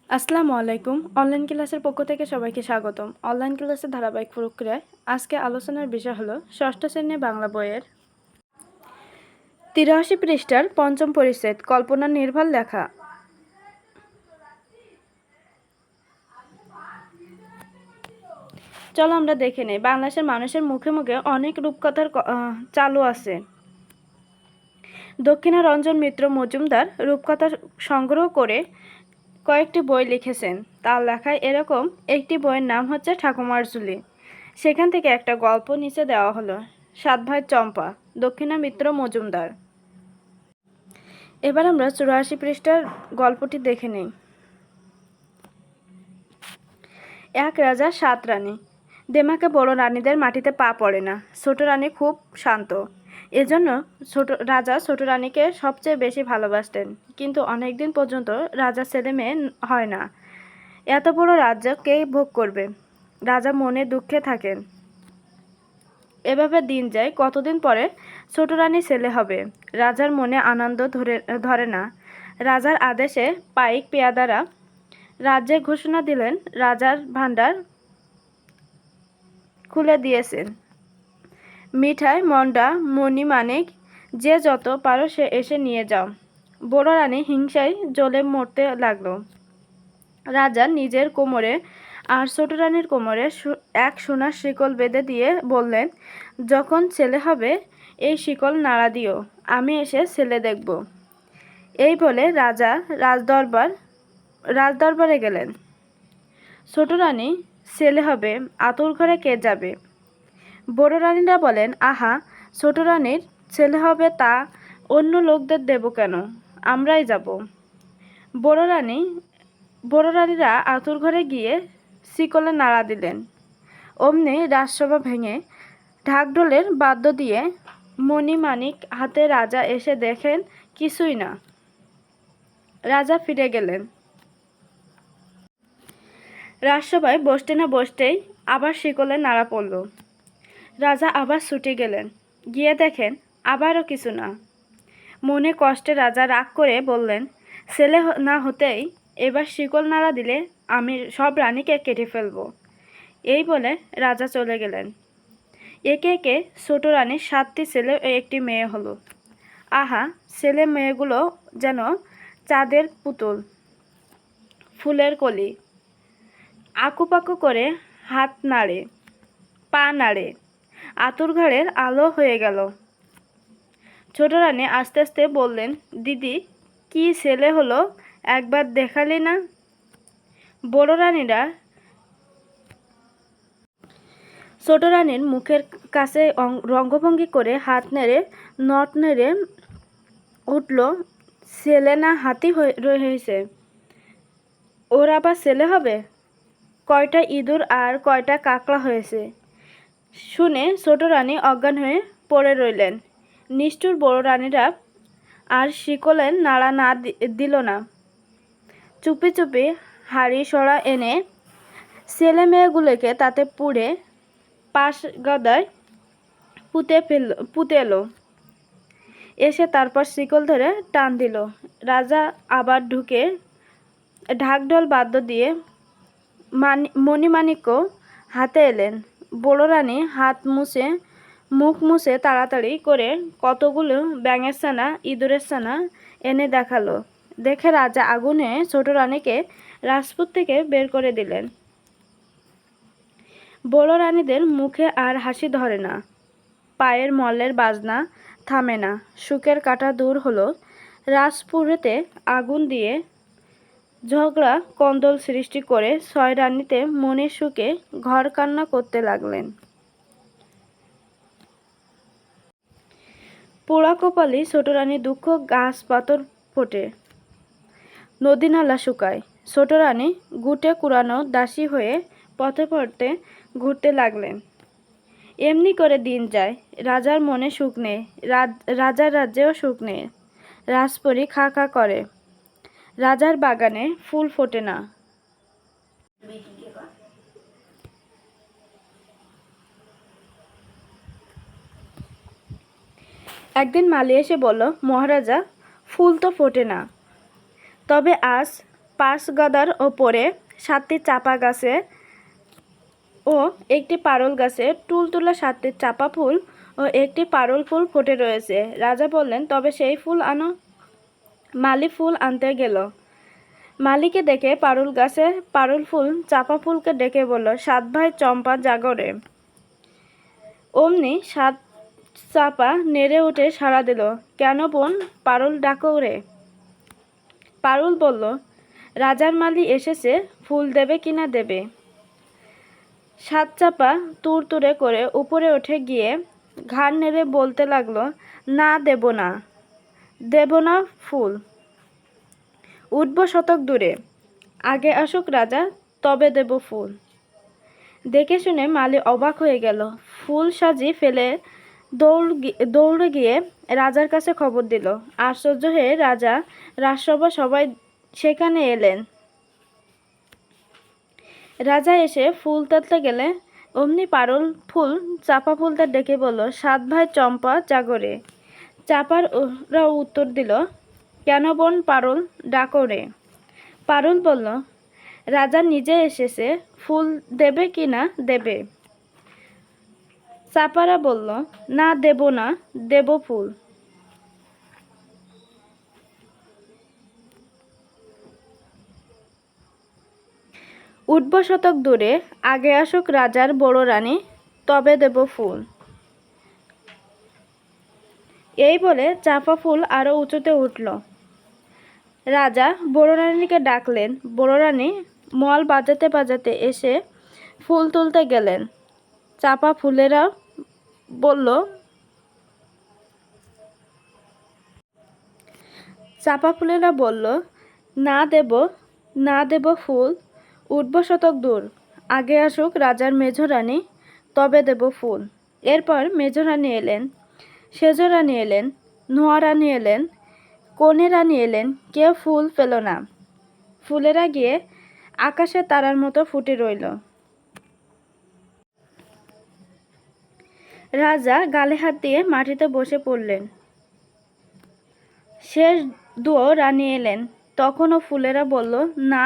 আসসালামু আলাইকুম। অনলাইন ক্লাসের পক্ষ থেকে সবাইকে স্বাগতম। অনলাইন ক্লাসের ধারাবাহিক প্রক্রিয়ায় আজকে আলোচনার বিষয় হলো ষষ্ঠ শ্রেণী বাংলা বইয়ের ৮৩ পৃষ্ঠার পঞ্চম পরিচ্ছেদ কল্পনা নির্ভর লেখা। চলো আমরা দেখে নেই। বাংলাদেশের মানুষের মুখে মুখে অনেক রূপকথার চালু আছে। দক্ষিণারঞ্জন মিত্র মজুমদার রূপকথা সংগ্রহ করে কয়েকটি বই লিখেছেন। তার লেখায় এরকম একটি বইয়ের নাম হচ্ছে ঠাকুমার ঝুলি। সেখান থেকে একটা গল্প নিচে দেওয়া হলো। সাত ভাই চম্পা, দক্ষিণা মিত্র মজুমদার। এবার আমরা ৮৪ পৃষ্ঠার গল্পটি দেখে নিই। এক রাজা ৭ রানী। দেমাকে বড় রানীদের মাটিতে পা পড়ে না। ছোট রানী খুব শান্ত। এজন্য রাজা ছোট রানীকে সবচেয়ে বেশি ভালোবাসতেন। কিন্তু অনেকদিন পর্যন্ত রাজার ছেলে মেয়ে হয় না। এত বড় রাজ্য কে ভোগ করবে? রাজা মনে দুঃখে থাকেন। এভাবে দিন যায়। কতদিন পরে ছোট রানী ছেলে হবে। রাজার মনে আনন্দ ধরে না। রাজার আদেশে পাইক পেয়াদারা রাজ্যে ঘোষণা দিলেন, রাজার ভাণ্ডার খুলে দিয়েছেন। মিঠাই, মন্ডা, মণিমাণিক যে যত পারো সে এসে নিয়ে যাও। বড় রানী হিংসায় জ্বলে মরতে লাগলো। রাজা নিজের কোমরে আর ছোট রানীর কোমরে এক সোনার শিকল বেঁধে দিয়ে বললেন, যখন ছেলে হবে এই শিকল নাড়া দিও, আমি এসে ছেলে দেখব। এই বলে রাজা রাজদরবারে গেলেন। ছোট রানী ছেলে হবে, আতুর ঘরে কে যাবে? বড় রানীরা বলেন, আহা, ছোট রানীর ছেলে হবে তা অন্য লোকদের দেব কেন, আমরাই যাব। বড় রানীরা আতুর ঘরে গিয়ে শিকলে নাড়া দিলেন। অমনি রাজসভা ভেঙে ঢাকঢোলের বাদ্য দিয়ে মণিমাণিক হাতে রাজা এসে দেখেন কিছুই না। রাজা ফিরে গেলেন। রাজসভায় বসতে না বসতেই আবার শিকলে নাড়া পড়ল। রাজা আবার ছুটে গেলেন। গিয়ে দেখেন আবারও কিছু না। মনে কষ্টে রাজা রাগ করে বললেন, ছেলে না হতেই এবার শিকল নাড়া দিলে আমি সব রানীকে কেটে ফেলব। এই বলে রাজা চলে গেলেন। একে একে ছোট রানীর 7টি ছেলে ও একটি মেয়ে হলো। আহা, ছেলে মেয়েগুলো যেন চাঁদের পুতুল, ফুলের কলি। আকুপাকু করে হাত নাড়ে, পা নাড়ে, আতুর ঘরের আলো হয়ে গেল। ছোট রানী আস্তে আস্তে বললেন, দিদি, কি ছেলে হলো, একবার দেখালি না? বড় রানীরা ছোট রানীর মুখের কাছে রঙ্গভঙ্গি করে হাত নেড়ে নট নেড়ে উঠল, ছেলে না হাতি হয়েছে? ওর আবার ছেলে হবে? কয়টা ইঁদুর আর কয়টা কাকড়া হয়েছে? শুনে ছোট রানী অজ্ঞান হয়ে পড়ে রইলেন। নিষ্ঠুর বড় রানীরা আর শিকলের নাড়া না দিল না। চুপি চুপি হাঁড়ি সরা এনে ছেলে মেয়েগুলোকে তাতে পুড়ে পাশ গদায় পুঁতে এলো। এসে তারপর শিকল ধরে টান দিল। রাজা আবার ঢুকে ঢাকঢোল বাদ্য দিয়ে মণিমাণিক্য হাতে এলেন। বড় রানী মুখ মুছে তাড়াতাড়ি করে কতগুলো ব্যাঙের ছানা, ইঁদুরের ছানা এনে দেখালো। দেখে রাজা আগুনে ছোট রানীকে রাজপুত থেকে বের করে দিলেন। বড় রানীদের মুখে আর হাসি ধরে না, পায়ের মল্লের বাজনা থামে না। সুখের কাঁটা দূর হলো। রাজপুরীতে আগুন দিয়ে ঝগড়া কন্দল সৃষ্টি করে 6 রানীতে মনের সুখে ঘর কান্না করতে লাগলেন। পোড়া কপালি ছোট রানী দুঃখ গাছ পাথর ফোটে, নদী নালা শুকায়। ছোট রানী গুটে কুড়ানো দাসী হয়ে পথে পথে ঘুরতে লাগলেন। এমনি করে দিন যায়। রাজার মনে সুখ নেই, রাজার রাজ্যেও সুখ নেই। রাজপরী খা খা করে, রাজার বাগানে ফুল ফোটে না। একদিন মালি এসে বলল, মহারাজা, ফুল তো ফোটে না, তবে আজ পাঁচ গাদার ওপরে 7টি চাপা গাছে ও একটি পারুল গাছে তুলতুলে 7টি চাপা ফুল ও একটি পারুল ফুল ফুটে রয়েছে। রাজা বললেন, তবে সেই ফুল আনো। মালি ফুল আনতে গেল। মালিকে দেখে পারুল গাছে পারুল ফুল চাপা ফুলকে ডেকে বলল, 7 ভাই চম্পা জাগরে। অমনি 7 চাপা নেড়ে উঠে সাড়া দিল, কেন বোন পারুল ডাকো রে? পারুল বলল, রাজার মালি এসেছে, ফুল দেবে কিনা দেবে। 7 চাপা তুরতুরে করে উপরে উঠে গিয়ে ঘাড় নেড়ে বলতে লাগলো, না দেব না, দেব না ফুল। উঠব শতক দূরে, আগে আসুক রাজা, তবে দেব ফুল। দেখে শুনে মালি অবাক হয়ে গেল। ফুল সাজি ফেলে দৌড়ে গিয়ে রাজার কাছে খবর দিল। আশ্চর্য হয়ে রাজা, রাজসভা সবাই সেখানে এলেন। রাজা এসে ফুল তুলতে গেলে অমনি পারুল ফুল চাপা ফুলটা ডেকে বলল, 7 ভাই চম্পা জাগরে। চাপার ওরা উত্তর দিল, কেন বোন পারুল ডাকো রে? পারুল বলল, রাজা নিজে এসেছে, ফুল দেবে কি না দেবে। চাপারা বলল, না দেব না, দেব ফুল। উঠব শতক দূরে, আগে আসুক রাজার বড় রানী, তবে দেব ফুল। এই বলে চাপা ফুল আরো উঁচুতে উঠল। রাজা বড় রানীকে ডাকলেন। বড় রানী মল বাজাতে বাজাতে এসে ফুল তুলতে গেলেন। চাপা ফুলেরা বলল, না দেব, না দেব ফুল, উঠব শতক দূর, আগে আসুক রাজার মেঝ রানী, তবে দেব ফুল। এরপর মেঝ রানী এলেন, সেজ রানী এলেন, নোয়া রানী এলেন, কনে রানী এলেন, কেউ ফুল পেল না। ফুলেরা গিয়ে আকাশে তারার মতো ফুটে রইল। রাজা গালে হাত দিয়ে মাটিতে বসে পড়লেন। শেষ দুও রানী এলেন। তখনও ফুলেরা বলল, না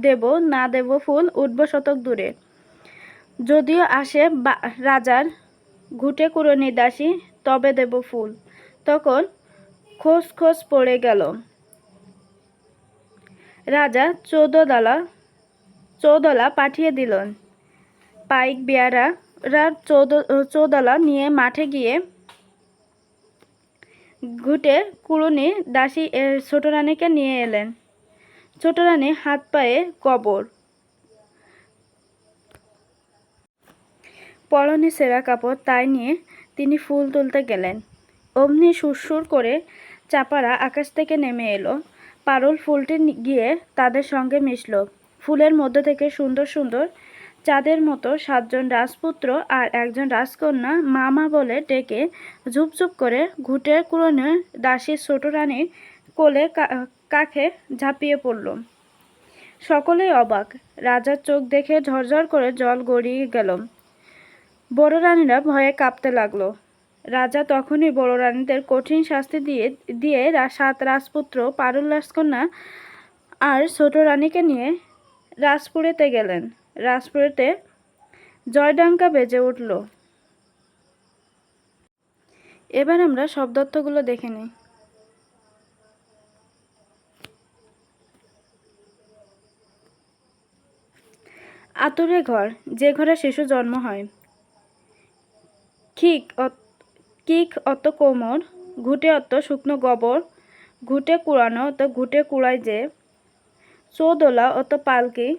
দেব, না দেব ফুল, উঠব শতক দূরে। যদিও আসে রাজার ঘুটে কুড়নি দাসী, তবে দেব ফুল। তখন খোঁজ খোঁজ পড়ে গেল। রাজা চৌদলা পাঠিয়ে দিলেন। পাইক বেয়ারা চৌদলা নিয়ে মাঠে গিয়ে ঘুটে কুড়ুনি দাসী ছোট রানীকে নিয়ে এলেন। ছোট রানী হাত পায়ে কবর, পরনে ছেঁড়া কাপড়, তাই নিয়ে তিনি ফুল তুলতে গেলেন। অমনি সুরসুর করে চাপারা আকাশ থেকে নেমে এলো। পারুল ফুলটি গিয়ে তাদের সঙ্গে মিশল। ফুলের মধ্য থেকে সুন্দর সুন্দর চাঁদের মতো 7 জন রাজপুত্র আর একজন রাজকন্যা মামা বলে ডেকে ঝুপঝুপ করে ঘুটে কুড়োনো দাসী ছোট রানীর কোলে কাখে ঝাঁপিয়ে পড়ল। সকলেই অবাক। রাজার চোখ দেখে ঝরঝর করে জল গড়িয়ে গেল। বড় রানীরা ভয়ে কাঁপতে লাগলো। রাজা তখনই বড় রানীদের কঠিন শাস্তি দিয়ে 7 রাজপুত্র, পারুল রাজকন্যা আর ছোট রানীকে নিয়ে রাজপুরীতে গেলেন। রাজপুরীতে জয়ডঙ্কা বেজে উঠল। এবার আমরা শব্দার্থগুলো দেখে নিই। আতুরে ঘর, যে ঘরে শিশু জন্ম হয়। কিক অত কোমর, ঘুটে অত শুকনো গোবর, ঘুটে কুড়ানো অত ঘুটে কুড়ায় যে, চৌদোলা অত পালকি,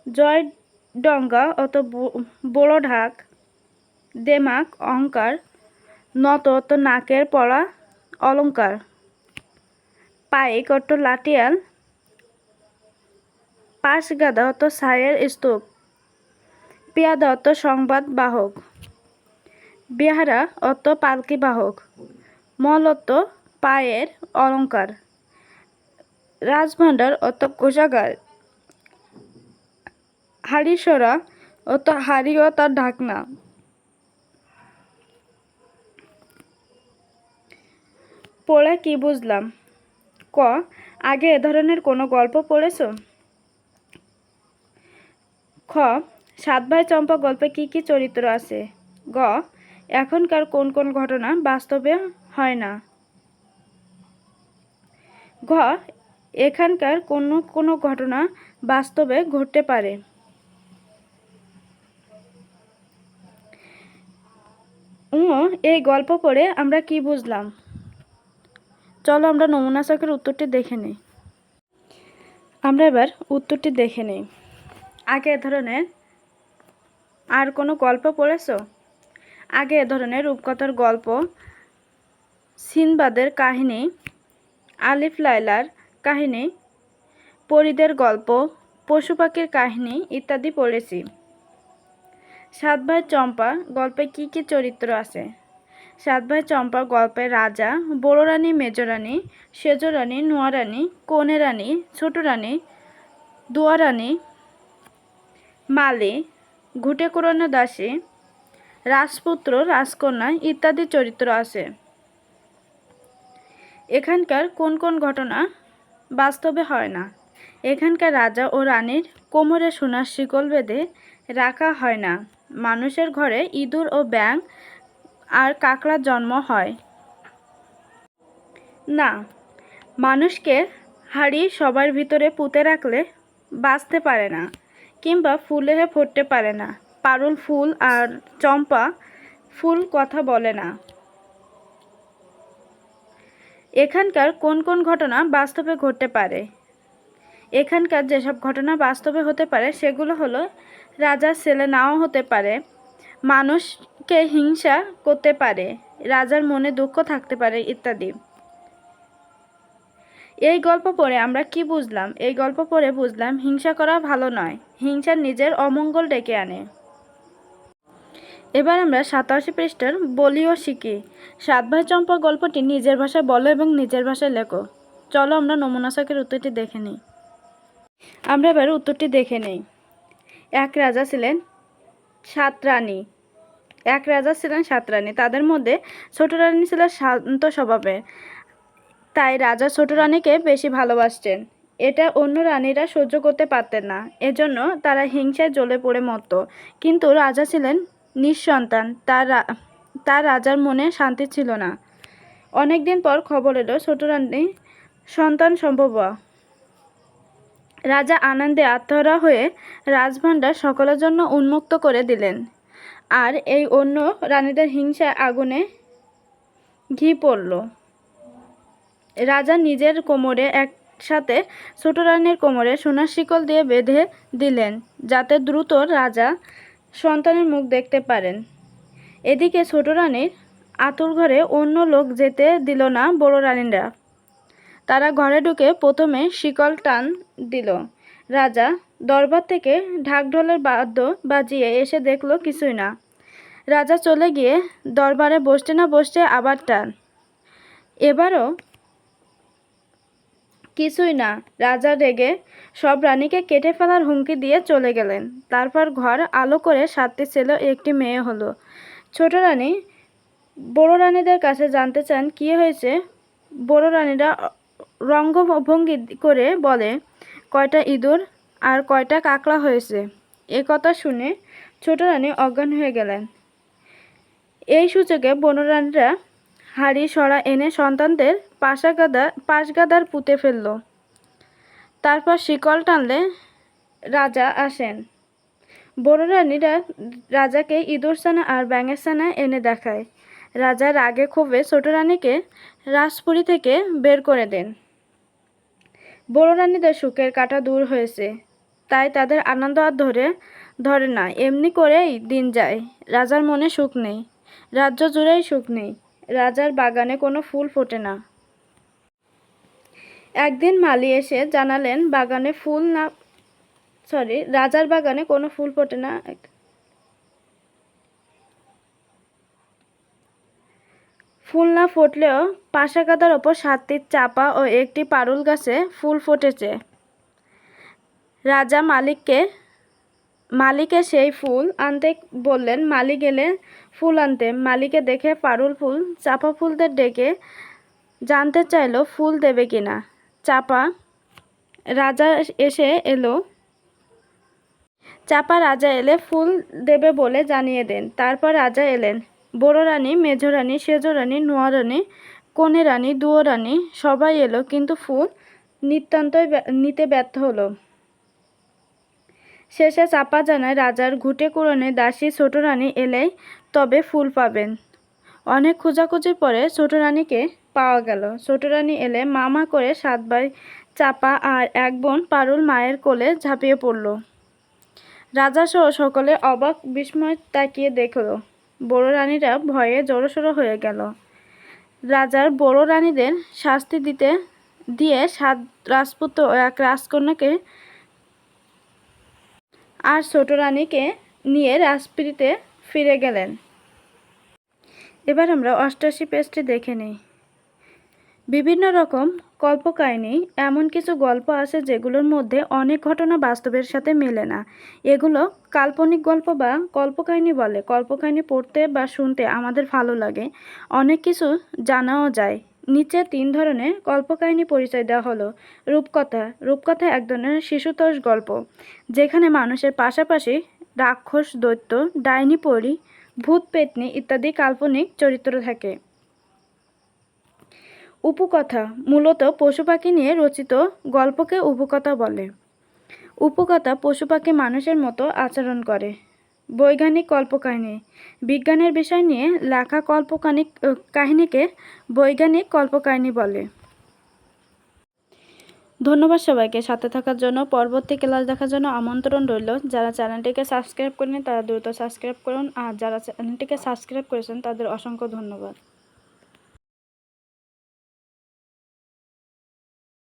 জয় ডঙ্গা অত বড় ঢাক, দেমাক অহংকার, নত অত নাকের পড়া অলঙ্কার, পাইক অত লাঠিয়াল, পাশ গাদা অত ছায়ের স্তূপ, পেয়াদা অত সংবাদ বাহক, বেহারা অত পালকি বাহক, মল অত পায়ের অলঙ্কার, রাজভাণ্ডার অত কোষাগার, হাড়িসরা অত হাড়ি ও তার ঢাকনা। পড়ে কি বুঝলাম? ক, আগে এ ধরনের কোনো গল্প পড়েছ? খ. সাত ভাই চম্পা গল্পে কি কি চরিত্র আছে? গ. এখনকার কোন কোন ঘটনা বাস্তবে হয় না? ঘ. এখানকার কোনো কোনো ঘটনা বাস্তবে ঘটতে পারে? এই গল্প পড়ে আমরা কি বুঝলাম? চলো আমরা নমুনা ছকের উত্তরটি দেখে নিই। আমরা এবার উত্তরটি দেখে নিই। আগে এ ধরনের আর কোনো গল্প পড়েছ? আগে এ ধরনের রূপকথার গল্প, সিনবাদের কাহিনী, আলিফ লায়লার কাহিনী, পরীদের গল্প, পশু পাখির কাহিনী ইত্যাদি পড়েছি। সাত ভাই চম্পা গল্পে কি কি চরিত্র আছে? সাত ভাই চম্পা গল্পে রাজা, বড় রানী, মেজ রানী, সেজ রানী, নোয়া রানী, কনে রানী, ছোট রানী, দোয়া রানী, মালি, ঘুটে কুড়ানো দাসী, রাজপুত্র, রাজকন্যা ইত্যাদি চরিত্র আছে। এখানকার কোন কোন ঘটনা বাস্তবে হয় না? এখানকার রাজা ও রানীর কোমরে সোনার শিকল বেঁধে রাখা হয় না। মানুষের ঘরে ইঁদুর ও ব্যাঙ আর কাকড়ার জন্ম হয় না। মানুষকে হাড়ি সবার ভিতরে পুঁতে রাখলে বাঁচতে পারে না, কিংবা ফুলে ফুটতে পারে না। পারুল ফুল আর চম্পা ফুল কথা বলে না। এখানকার কোন কোন ঘটনা বাস্তবে ঘটতে পারে? এখানকার যেসব ঘটনা বাস্তবে হতে পারে সেগুলো হলো: রাজার ছেলে নাও হতে পারে, মানুষকে হিংসা করতে পারে, রাজার মনে দুঃখ থাকতে পারে ইত্যাদি। এই গল্প পড়ে আমরা কি বুঝলাম? এই গল্প পড়ে বুঝলাম হিংসা করা ভালো নয়, হিংসা নিজের অমঙ্গল ডেকে আনে। এবার আমরা 87 পৃষ্ঠার বলিও শিখি। সাত ভাই চম্পা গল্পটি নিজের ভাষায় বলো এবং নিজের ভাষায় লেখো। চলো আমরা নমুনা ছকের উত্তরটি দেখে নিই। আমরা এবার উত্তরটি দেখে নিই। এক রাজা ছিলেন 7 রানী। এক রাজা ছিলেন 7 রানী। তাদের মধ্যে ছোট রানী ছিল শান্ত স্বভাবের, তাই রাজা ছোট রানীকে বেশি ভালোবাসতেন। এটা অন্য রানীরা সহ্য করতে পারতেন না, এজন্য তারা হিংসায় জ্বলে পড়ে মরত। কিন্তু রাজা ছিলেন নিঃসন্তান, তার রাজার মনে শান্তি ছিল না। অনেকদিন পর খবর এলো ছোট রানী সন্তান সম্ভবা। রাজা আনন্দে আত্মহারা হয়ে রাজভাণ্ডার সকলের জন্য উন্মুক্ত করে দিলেন। আর এই অন্য রানীদের হিংসা আগুনে ঘি পড়ল। রাজা নিজের কোমরে একসাথে ছোট রানীর কোমরে সোনার শিকল দিয়ে বেঁধে দিলেন, যাতে দ্রুত রাজা সন্তানের মুখ দেখতে পারেন। এদিকে ছোট রানীর আতুর ঘরে অন্য লোক যেতে দিল না বড় রানীরা। তারা ঘরে ঢুকে প্রথমে শিকল টান দিল। রাজা দরবার থেকে ঢাকঢোলের বাদ্য বাজিয়ে এসে দেখল কিছুই না। রাজা চলে গিয়ে দরবারে বসতে না বসতে আবার টান। এবারও কিছুই না। রাজা রেগে সব রানীকে কেটে ফেলার হুমকি দিয়ে চলে গেলেন। তারপর ঘর আলো করে 7টি ছেলে একটি মেয়ে হলো। ছোট রানী বড় রানীদের কাছে জানতে চান কী হয়েছে। বড় রানীরা রঙ্গভঙ্গি করে বলে, কয়টা ইঁদুর আর কয়টা কাকড়া হয়েছে। এ কথা শুনে ছোট রানী অজ্ঞান হয়ে গেলেন। এই সূচকে বড় রানীরা হাড়ি সরা এনে সন্তানদের পাশগাদার পুঁতে ফেলল। তারপর শিকল টানলে রাজা আসেন। বড় রানীরা রাজাকে ইঁদুর ছানা আর ব্যাঙের ছানা এনে দেখায়। রাজা রাগে ক্ষোভে ছোট রানীকে রাজপুরী থেকে বের করে দেন। বড় রানীদের সুখের কাঁটা দূর হয়েছে, তাই তাদের আনন্দ আর ধরে না। এমনি করেই দিন যায়। রাজার মনে সুখ নেই, রাজ্য জুড়েই সুখ নেই। রাজার বাগানে কোনো ফুল ফোটে না। একদিন মালি এসে জানালেন রাজার বাগানে কোনো ফুল ফোটে না। ফুল না ফুটলেও পাশাগাদার ওপর 7টি চাপা ও একটি পারুল গাছে ফুল ফুটেছে। রাজা মালিকে সেই ফুল আনতে বললেন। মালি গেলে ফুল আনতে। মালিকে দেখে পারুল ফুল চাপা ফুলদের ডেকে জানতে চাইল ফুল দেবে কিনা। চাপা রাজা এসে এলো। চাপা রাজা এলে ফুল দেবে বলে জানিয়ে দেন। তারপর রাজা এলেন। বড় রানী, মেজ রানী, সেজ রানী, নোয়া রানী, কনে রানী, দুয়ো রানী সবাই এলো, কিন্তু ফুল নিতান্তই নিতে ব্যর্থ হলো। শেষে চাপা জানায় রাজার ঘুঁটে কুড়ানে দাসী ছোট রানী এলেই তবে ফুল পাবেন। অনেক খোঁজাখুঁজির পরে ছোট রানীকে পাওয়া গেল। ছোট রানী এলে মামা করে 7 ভাই চাপা আর এক বোন পারুল মায়ের কোলে ঝাঁপিয়ে পড়ল। রাজাসহ সকলে অবাক বিস্ময় তাকিয়ে দেখল। বড় রানীরা ভয়ে জড়সড় হয়ে গেল। রাজার বড় রানীদের শাস্তি দিয়ে 7 রাজপুত্র ও 1 রাজকন্যাকে আর ছোট রানীকে নিয়ে রাজপ্রীতিতে ফিরে গেলেন। এবার আমরা 88 পেজটি দেখে নিই। বিভিন্ন রকম কল্পকাহিনী, এমন কিছু গল্প আছে যেগুলোর মধ্যে অনেক ঘটনা বাস্তবের সাথে মেলে না। এগুলো কাল্পনিক গল্প বা কল্পকাহিনী বলে। কল্পকাহিনী পড়তে বা শুনতে আমাদের ভালো লাগে, অনেক কিছু জানাও যায়। নিচে 3 ধরনের কল্পকাহিনী পরিচয় দেওয়া হলো। রূপকথা। রূপকথা এক ধরনের শিশুতোষ গল্প, যেখানে মানুষের পাশাপাশি রাক্ষস, দৈত্য, ডাইনি, পরী, ভূত, পেতনি ইত্যাদি কাল্পনিক চরিত্র থাকে। উপকথা মূলত পশু পাখি নিয়ে রচিত গল্পকে উপকথা বলে। উপকথা পশু পাখি মানুষের মতো আচরণ করে। বৈজ্ঞানিক কল্পকাহিনী বিজ্ঞানের বিষয় নিয়ে লেখা কাহিনীকে বৈজ্ঞানিক কল্পকাহিনী বলে। ধন্যবাদ সবাইকে সাথে থাকার জন্য। পরবর্তী ক্লাস দেখার জন্য আমন্ত্রণ রইল। যারা চ্যানেলটিকে সাবস্ক্রাইব করেনি তারা দ্রুত সাবস্ক্রাইব করুন, আর যারা চ্যানেলটিকে সাবস্ক্রাইব করেছেন তাদের অসংখ্য ধন্যবাদ।